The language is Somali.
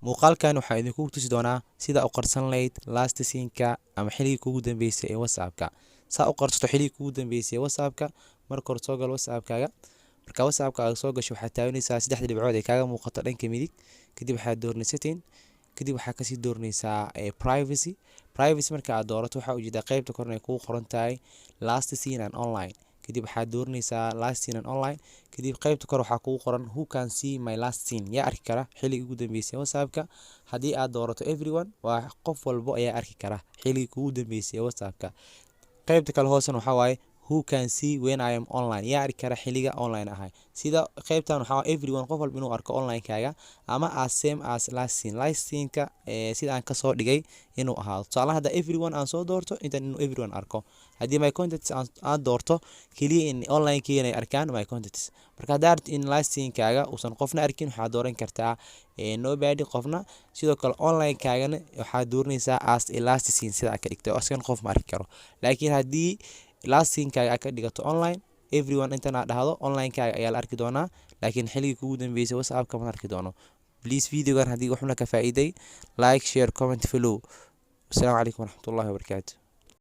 muuqaalkan waxaa idinku tusi doonaa sida u qarsan lahayd last scene-ka ama xilligii kugu dambeysay ee WhatsApp-ka. Saa u qarsato xilligii kugu dambeysay ee WhatsApp-ka, marka hore soo gal WhatsApp-kaaga. Marka WhatsApp-kaaga soo gasho waxaad taabanaysaa saddexda dhibcood ee kaaga muuqato dhanka midig. Kadib waxaad dooranaysaa setting. Kadib waxaad kasii dooranaysaa privacy. Privacy marka aad doorato waxaa ujeedaa qaybta korna ay kugu qoran tahay last scene and online. kadib waxaad dooranaysaa last scene and online. kadib qaybta kor waxaa kugu qoran who can see my last scene, yaa arki kara xilligii ugu dambeysay WhatsApp-ka. haddii aad doorato everyone, waa qof walbo ayaa arki kara xilligii kugu dambeysay WhatsApp-ka. qaybta kale hoosena waxaa waaye who can see when I am online, yaa arki kara xilliga online ahay. sida qaybtan waxaa everyone, qof walba inuu arko online-kaaga ama as same as last scene. last scene-ka sida aan kasoo dhigay inuu ahaado. tusaale hadda everyone aan soo doorto intaan inuu everyone arko. haddii my contacts aan doorto kaliya in online-kayga ay arkaan my contacts. marka haddaad in last scene-kaaga uusan qofna arkin waxaad dooran kartaa nobody, qofna. sidoo kale online-kaagana waxaad dooranaysaa as a last scene sida aad ka dhigtay, askan qof ma arki karo. laakiin haddii last scene-kaaga aad ka dhigato online, everyone intan aad dhahdo online-kaaga ayaa la arki doonaa, laakiin xilligii kugu dambeysay WhatsApp-ka ma arki doono. please videogan haddii waxuna ka faa'iiday, like, share, comment, follow. السلام عليكم ورحمة الله وبركاته.